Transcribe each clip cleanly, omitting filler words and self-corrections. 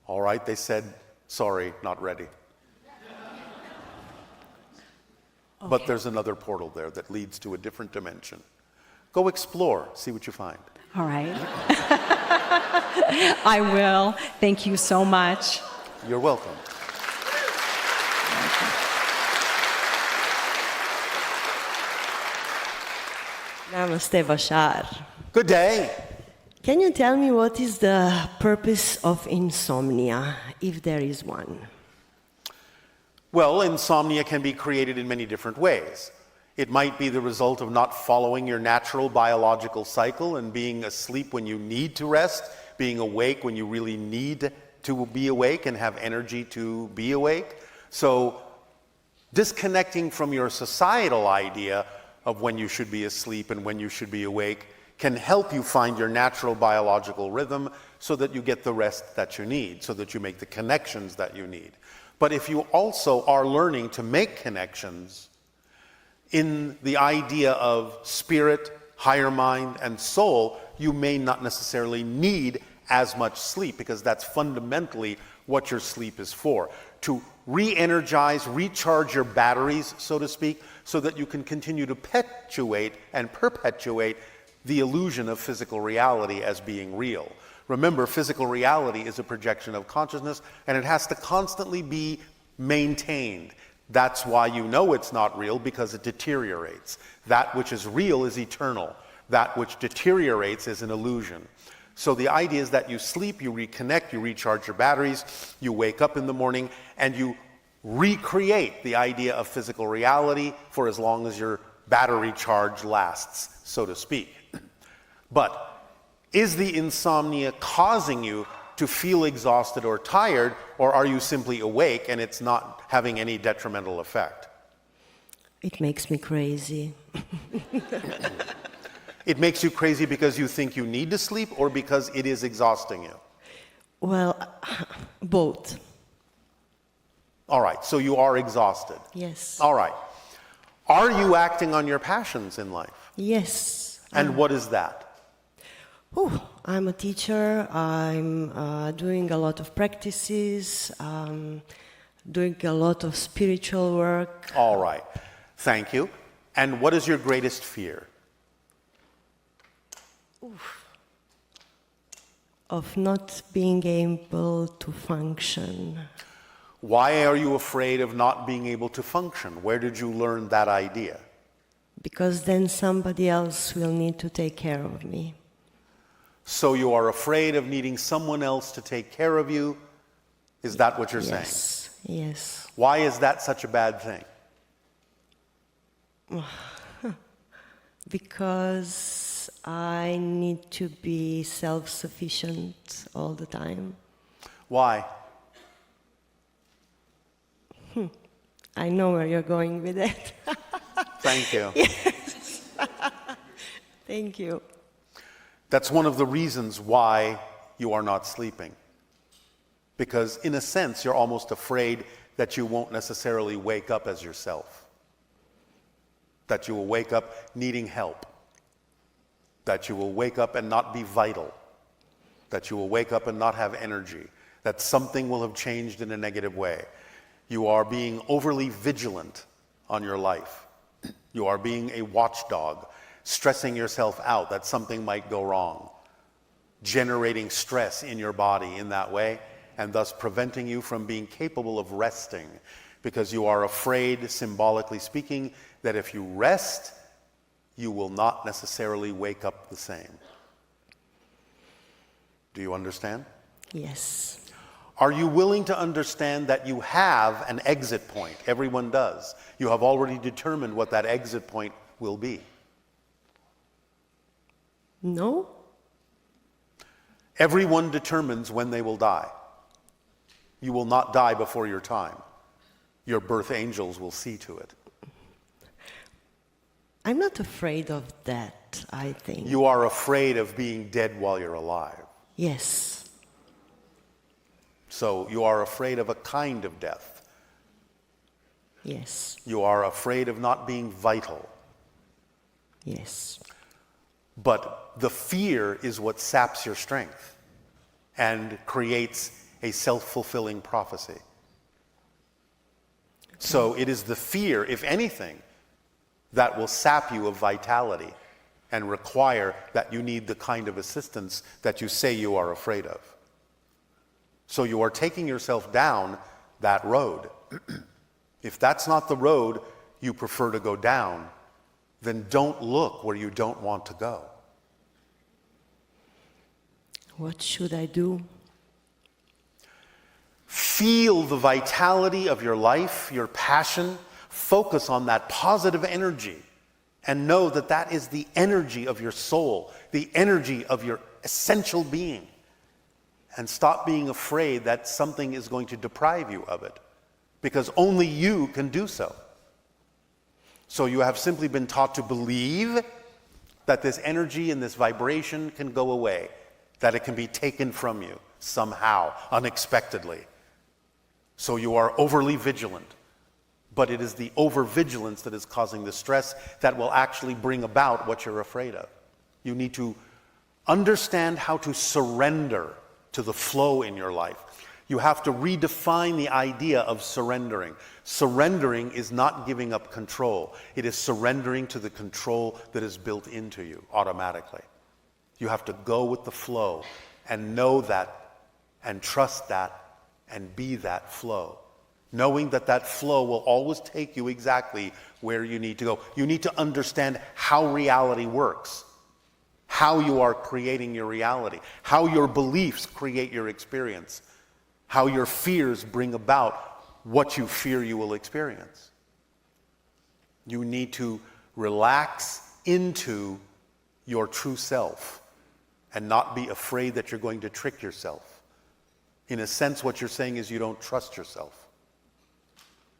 All right, they said, sorry, not ready. Okay. But there's another portal there that leads to a different dimension. Go explore, see what you find. All right. I will. Thank you so much. You're welcome. Namaste, Bashar. Good day. Can you tell me what is the purpose of insomnia, if there is one? Well, insomnia can be created in many different ways. It might be the result of not following your natural biological cycle and being asleep when you need to rest, being awake when you really need to be awake and have energy to be awake. So disconnecting from your societal idea of when you should be asleep and when you should be awake can help you find your natural biological rhythm so that you get the rest that you need, so that you make the connections that you need. But if you also are learning to make connections in the idea of spirit, higher mind, and soul, you may not necessarily need as much sleep, because that's fundamentally what your sleep is for. To re-energize, recharge your batteries, so to speak, so that you can continue to perpetuate the illusion of physical reality as being real. Remember, physical reality is a projection of consciousness, and it has to constantly be maintained. That's why you know it's not real, because it deteriorates. That which is real is eternal. That which deteriorates is an illusion. So the idea is that you sleep, you reconnect, you recharge your batteries, you wake up in the morning, and you recreate the idea of physical reality for as long as your battery charge lasts, so to speak. But is the insomnia causing you to feel exhausted or tired, or are you simply awake and it's not having any detrimental effect? It makes me crazy. It makes you crazy because you think you need to sleep, or because it is exhausting you? Well, both. All right, so you are exhausted. Yes. All right. Are you acting on your passions in life? Yes. And what is that? I'm a teacher. I'm doing a lot of practices, doing a lot of spiritual work. All right. Thank you. And what is your greatest fear? Of not being able to function. Why are you afraid of not being able to function? Where did you learn that idea? Because then somebody else will need to take care of me. So you are afraid of needing someone else to take care of you? Is that what you're saying? Yes. Why is that such a bad thing? Because I need to be self-sufficient all the time. Why? I know where you're going with it. Thank you. Yes. Thank you. That's one of the reasons why you are not sleeping. Because in a sense, you're almost afraid that you won't necessarily wake up as yourself. That you will wake up needing help. That you will wake up and not be vital. That you will wake up and not have energy. That something will have changed in a negative way. You are being overly vigilant on your life. You are being a watchdog, stressing yourself out that something might go wrong, generating stress in your body in that way, and thus preventing you from being capable of resting, because you are afraid, symbolically speaking, that if you rest, you will not necessarily wake up the same. Do you understand? Yes. Are you willing to understand that you have an exit point? Everyone does. You have already determined what that exit point will be. No? Everyone determines when they will die. You will not die before your time. Your birth angels will see to it. I'm not afraid of that, I think. You are afraid of being dead while you're alive. Yes. So you are afraid of a kind of death. Yes. You are afraid of not being vital. Yes. But the fear is what saps your strength and creates a self-fulfilling prophecy. So it is the fear, if anything, that will sap you of vitality and require that you need the kind of assistance that you say you are afraid of. So you are taking yourself down that road. If that's not the road you prefer to go down, then don't look where you don't want to go. What should I do? Feel the vitality of your life, your passion. Focus on that positive energy and know that that is the energy of your soul, the energy of your essential being. And stop being afraid that something is going to deprive you of it, because only you can do so. So you have simply been taught to believe that this energy and this vibration can go away, that it can be taken from you somehow, unexpectedly. So you are overly vigilant. But it is the overvigilance that is causing the stress that will actually bring about what you're afraid of. You need to understand how to surrender to the flow in your life. You have to redefine the idea of surrendering. Surrendering is not giving up control. It is surrendering to the control that is built into you automatically. You have to go with the flow and know that and trust that and be that flow. Knowing that that flow will always take you exactly where you need to go. You need to understand how reality works, how you are creating your reality, how your beliefs create your experience, how your fears bring about what you fear you will experience. You need to relax into your true self and not be afraid that you're going to trick yourself. In a sense, what you're saying is you don't trust yourself.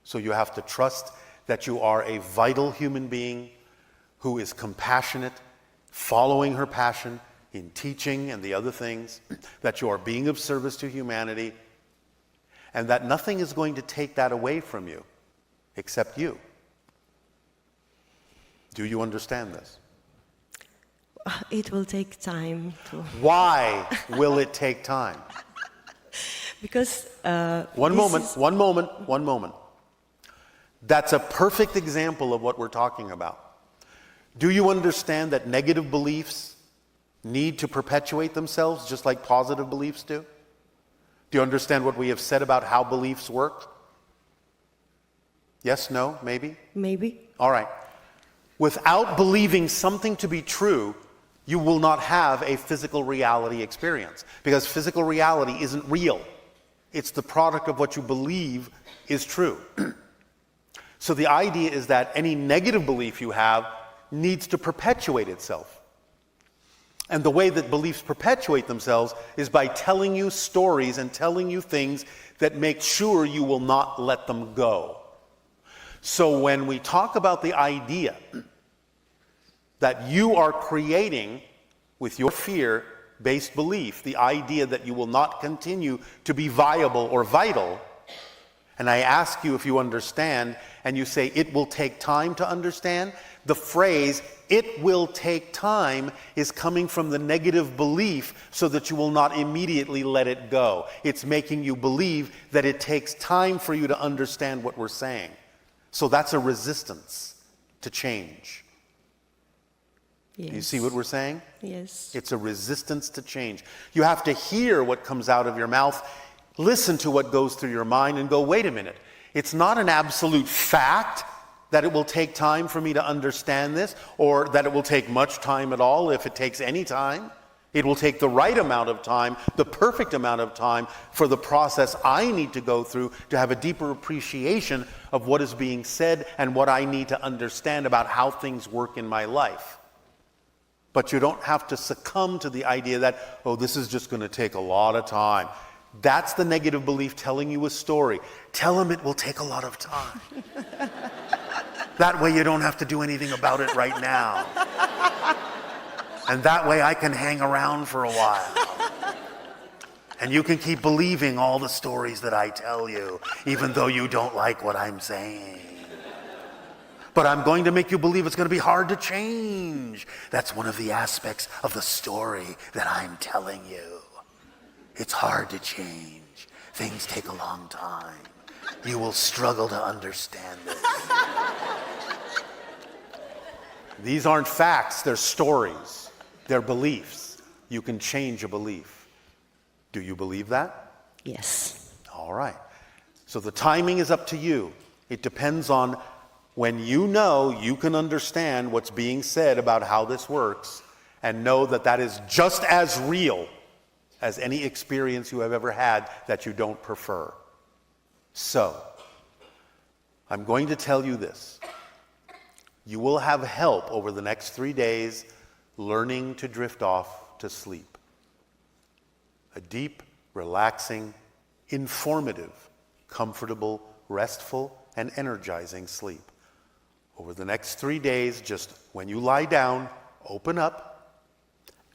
So you have to trust that you are a vital human being who is compassionate, following her passion in teaching and the other things, that you are being of service to humanity, and that nothing is going to take that away from you except you. Do you understand this? It will take time to... Why will it take time? Because... One moment. That's a perfect example of what we're talking about. Do you understand that negative beliefs need to perpetuate themselves just like positive beliefs do? Do you understand what we have said about how beliefs work? Yes, no, maybe? Maybe. All right. Without believing something to be true, you will not have a physical reality experience, because physical reality isn't real. It's the product of what you believe is true. So the idea is that any negative belief you have needs to perpetuate itself. And the way that beliefs perpetuate themselves is by telling you stories and telling you things that make sure you will not let them go. So when we talk about the idea that you are creating with your fear-based belief, the idea that you will not continue to be viable or vital, and I ask you if you understand, and you say, it will take time to understand, the phrase, it will take time, is coming from the negative belief so that you will not immediately let it go. It's making you believe that it takes time for you to understand what we're saying. So that's a resistance to change. Yes. You see what we're saying? Yes. It's a resistance to change. You have to hear what comes out of your mouth, listen to what goes through your mind, and go, wait a minute. It's not an absolute fact that it will take time for me to understand this, or that it will take much time at all if it takes any time. It will take the right amount of time, the perfect amount of time for the process I need to go through to have a deeper appreciation of what is being said and what I need to understand about how things work in my life. But you don't have to succumb to the idea that, oh, this is just going to take a lot of time. That's the negative belief telling you a story. Tell them it will take a lot of time. That way you don't have to do anything about it right now. And that way I can hang around for a while. And you can keep believing all the stories that I tell you, even though you don't like what I'm saying. But I'm going to make you believe it's going to be hard to change. That's one of the aspects of the story that I'm telling you. It's hard to change. Things take a long time. You will struggle to understand this. These aren't facts, they're stories. They're beliefs. You can change a belief. Do you believe that? Yes. All right. So the timing is up to you. It depends on when you know you can understand what's being said about how this works and know that that is just as real as any experience you have ever had that you don't prefer. So, I'm going to tell you this. You will have help over the next 3 days learning to drift off to sleep. A deep, relaxing, informative, comfortable, restful, and energizing sleep. Over the next 3 days, just when you lie down, open up,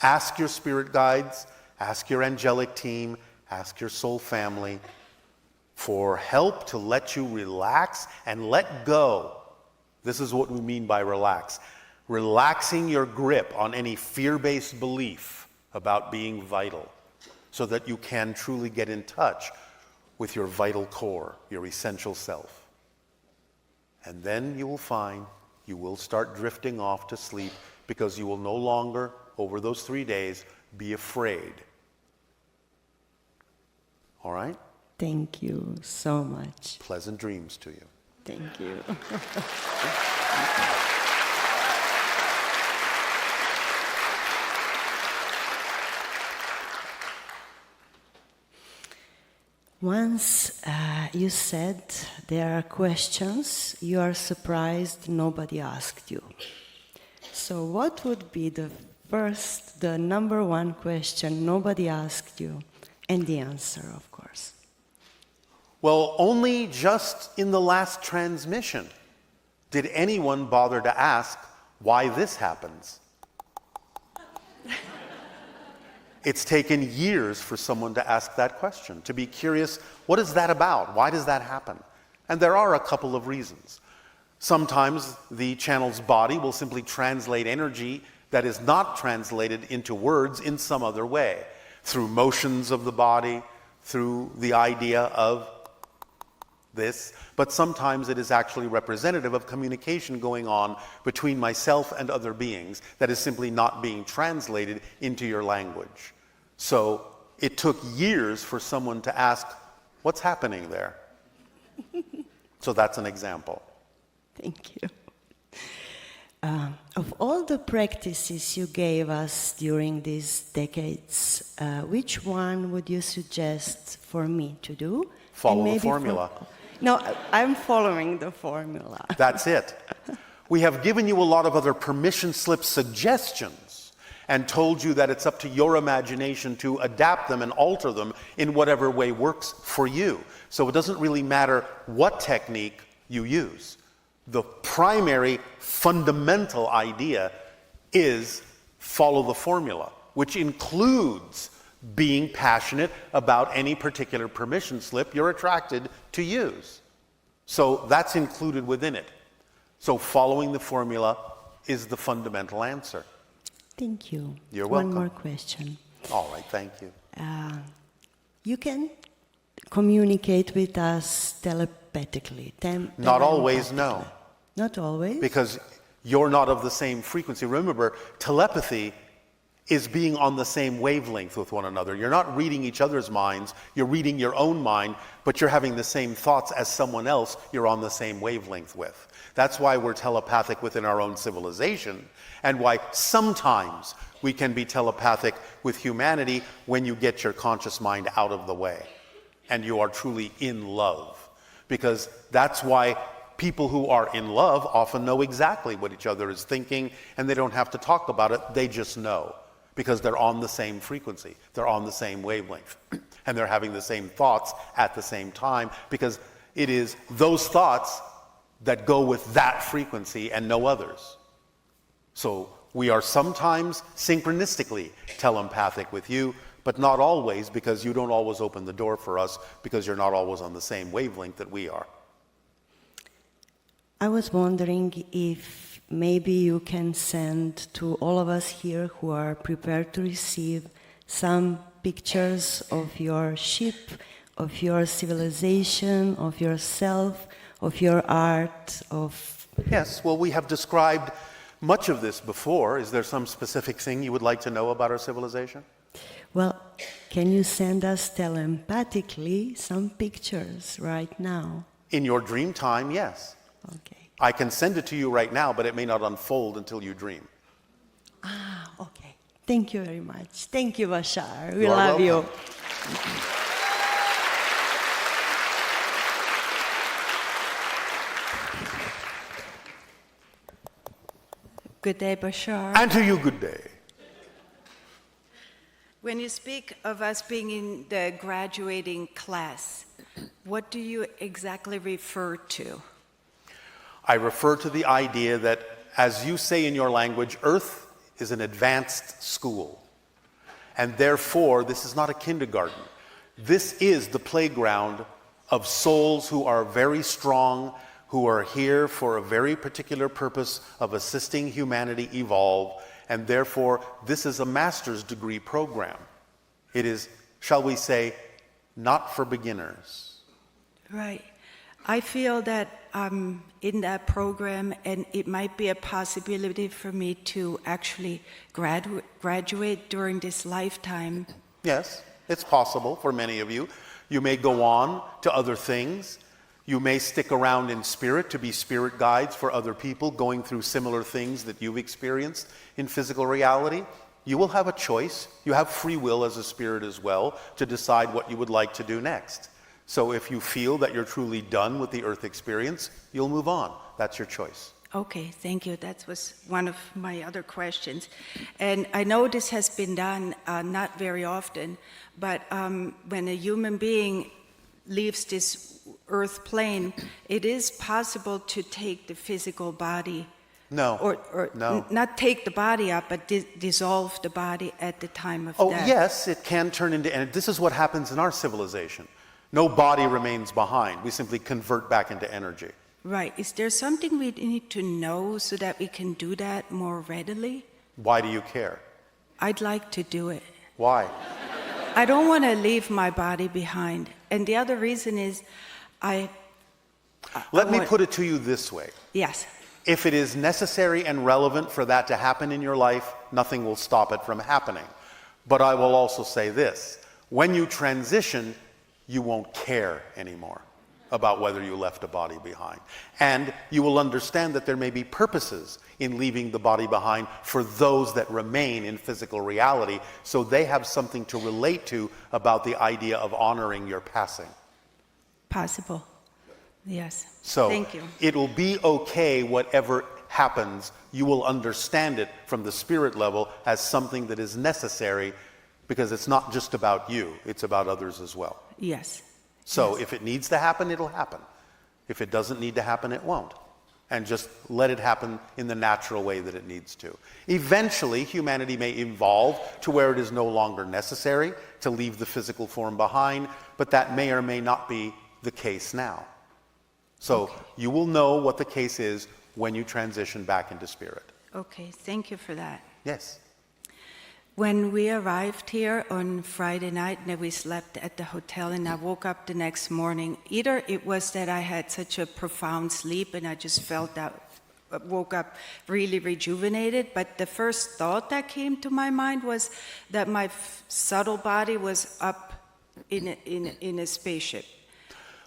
ask your spirit guides, ask your angelic team, ask your soul family for help to let you relax and let go. This is what we mean by relax. Relaxing your grip on any fear-based belief about being vital so that you can truly get in touch with your vital core, your essential self. And then you will find you will start drifting off to sleep because you will no longer, over those 3 days, be afraid. All right? Thank you so much. Pleasant dreams to you. Thank you. Once you said there are questions you are surprised nobody asked you. So what would be the number one question nobody asked you, and the answer, of course? Well, only just in the last transmission did anyone bother to ask why this happens. It's taken years for someone to ask that question, to be curious, what is that about? Why does that happen? And there are a couple of reasons. Sometimes the channel's body will simply translate energy that is not translated into words in some other way, through motions of the body, through the idea of this, but sometimes it is actually representative of communication going on between myself and other beings that is simply not being translated into your language. So it took years for someone to ask, what's happening there? So that's an example. Thank you. Of all the practices you gave us during these decades, which one would you suggest for me to do? Follow the formula. No, I'm following the formula. That's it. We have given you a lot of other permission slip suggestions and told you that it's up to your imagination to adapt them and alter them in whatever way works for you. So it doesn't really matter what technique you use. The primary fundamental idea is follow the formula, which includes being passionate about any particular permission slip you're attracted to use. So that's included within it. So following the formula is the fundamental answer. Thank you. You're welcome. One more question. All right, thank you. You can communicate with us telepathically. Not always, no. Not always? Because you're not of the same frequency. Remember, telepathy is being on the same wavelength with one another. You're not reading each other's minds, you're reading your own mind, but you're having the same thoughts as someone else you're on the same wavelength with. That's why we're telepathic within our own civilization, and why sometimes we can be telepathic with humanity when you get your conscious mind out of the way, and you are truly in love. Because that's why people who are in love often know exactly what each other is thinking, and they don't have to talk about it, they just know. Because they're on the same frequency, they're on the same wavelength, and they're having the same thoughts at the same time, because it is those thoughts that go with that frequency and no others. So we are sometimes synchronistically telepathic with you, but not always, because you don't always open the door for us, because you're not always on the same wavelength that we are. I was wondering if maybe you can send to all of us here who are prepared to receive some pictures of your ship of your civilization, of yourself, of your art, of... Yes, well, we have described much of this before. Is there some specific thing you would like to know about our civilization? Well, can you send us telepathically some pictures right now? In your dream time, yes. Okay. I can send it to you right now, but it may not unfold until you dream. Ah, okay. Thank you very much. Thank you, Bashar. We You are love you. welcome. Good day, Bashar. And to you, good day. When you speak of us being in the graduating class, what do you exactly refer to? I refer to the idea that, as you say in your language, Earth is an advanced school. And therefore, this is not a kindergarten. This is the playground of souls who are very strong, who are here for a very particular purpose of assisting humanity evolve, and therefore this is a master's degree program. It is, shall we say, not for beginners. Right. I feel that I'm in that program, and it might be a possibility for me to actually graduate during this lifetime. Yes, it's possible for many of you. You may go on to other things. You may stick around in spirit to be spirit guides for other people going through similar things that you've experienced in physical reality. You will have a choice. You have free will as a spirit as well to decide what you would like to do next. So if you feel that you're truly done with the earth experience, you'll move on. That's your choice. Okay, thank you. That was one of my other questions. And I know this has been done not very often, but when a human being leaves this earth plane, it is possible to take the physical body. No. Or No. not take the body up, but dissolve the body at the time of Oh, death. yes, it can turn into, and this is what happens in our civilization. No body remains behind. We simply convert back into energy. Right. Is there something we need to know so that we can do that more readily? Why do you care? I'd like to do it. Why? I don't want to leave my body behind. And the other reason is Let me put it to you this way. Yes. If it is necessary and relevant for that to happen in your life, nothing will stop it from happening. But I will also say this. When you transition, you won't care anymore about whether you left a body behind. And you will understand that there may be purposes in leaving the body behind for those that remain in physical reality, so they have something to relate to about the idea of honoring your passing. Possible. Yes. So Thank you. it'll be okay whatever happens. You will understand it from the spirit level as something that is necessary, because it's not just about you, it's about others as well. Yes. So Yes. if it needs to happen, it'll happen. If it doesn't need to happen, it won't. And just let it happen in the natural way that it needs to. Eventually, humanity may evolve to where it is no longer necessary to leave the physical form behind, but that may or may not be the case now. So you will know what the case is when you transition back into spirit. Okay. Thank you for that. Yes. When we arrived here on Friday night, and we slept at the hotel, and I woke up the next morning, either it was that I had such a profound sleep and I just felt that, woke up really rejuvenated, but the first thought that came to my mind was that my subtle body was up in a spaceship.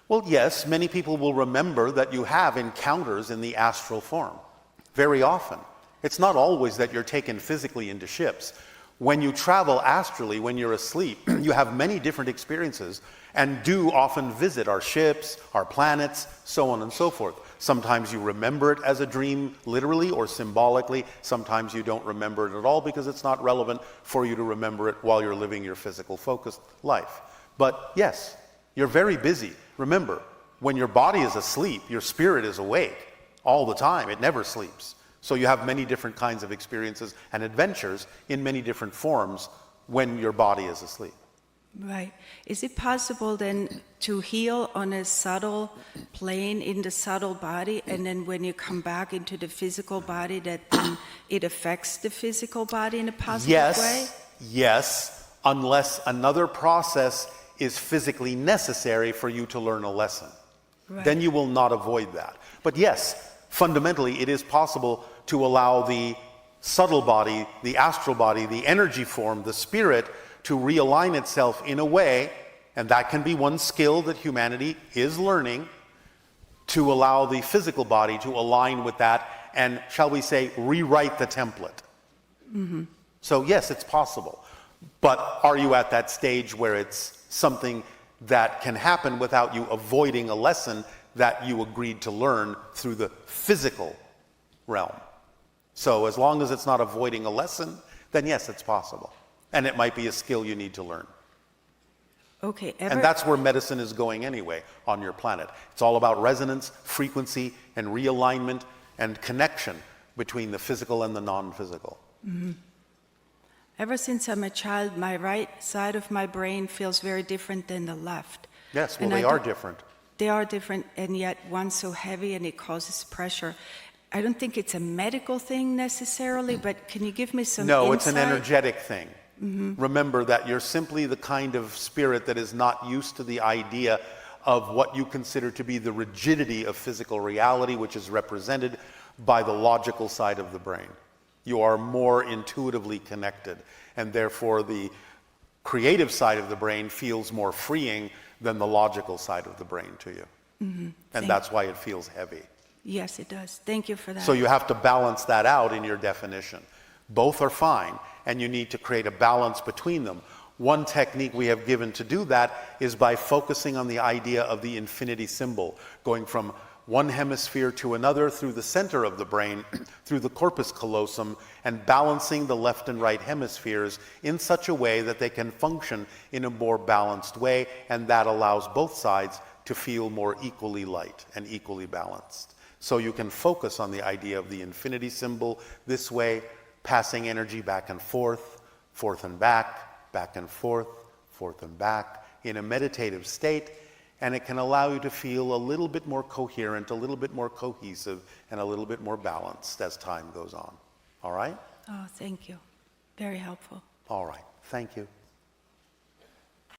Well, yes, many people will remember that you have encounters in the astral form very often. It's not always that you're taken physically into ships. When you travel astrally, when you're asleep, you have many different experiences and do often visit our ships, our planets, so on and so forth. Sometimes you remember it as a dream, literally or symbolically. Sometimes you don't remember it at all because it's not relevant for you to remember it while you're living your physical focused life. But yes, you're very busy. Remember, when your body is asleep, your spirit is awake all the time. It never sleeps. So you have many different kinds of experiences and adventures in many different forms when your body is asleep. Right. Is it possible then to heal on a subtle plane in the subtle body, and then when you come back into the physical body, that then it affects the physical body in a positive way? Yes, unless another process is physically necessary for you to learn a lesson. Right. Then you will not avoid that. But yes, fundamentally, it is possible to allow the subtle body, the astral body, the energy form, the spirit, to realign itself in a way, and that can be one skill that humanity is learning, to allow the physical body to align with that and, shall we say, rewrite the template. Mm-hmm. So yes, it's possible. But are you at that stage where it's something that can happen without you avoiding a lesson that you agreed to learn through the physical realm? So as long as it's not avoiding a lesson, then yes, it's possible. And it might be a skill you need to learn. Okay. And that's where medicine is going anyway on your planet. It's all about resonance, frequency, and realignment and connection between the physical and the non-physical. Mm-hmm. Ever since I'm a child, my right side of my brain feels very different than the left. Yes, well, And they are different. They are different, and yet one's so heavy and it causes pressure. I don't think it's a medical thing necessarily, but can you give me some No, insight? it's an energetic thing. Mm-hmm. Remember that you're simply the kind of spirit that is not used to the idea of what you consider to be the rigidity of physical reality, which is represented by the logical side of the brain. You are more intuitively connected, and therefore the creative side of the brain feels more freeing than the logical side of the brain to you. Mm-hmm. And that's why it feels heavy. Yes, it does. Thank you for that. So you have to balance that out in your definition. Both are fine, and you need to create a balance between them. One technique we have given to do that is by focusing on the idea of the infinity symbol, going from one hemisphere to another through the center of the brain, through the corpus callosum, and balancing the left and right hemispheres in such a way that they can function in a more balanced way, and that allows both sides to feel more equally light and equally balanced. So you can focus on the idea of the infinity symbol this way, passing energy back and forth and back and forth and back, in a meditative state, and it can allow you to feel a little bit more coherent, a little bit more cohesive, and a little bit more balanced as time goes on. All right? Oh, thank you. Very helpful. All right. Thank you.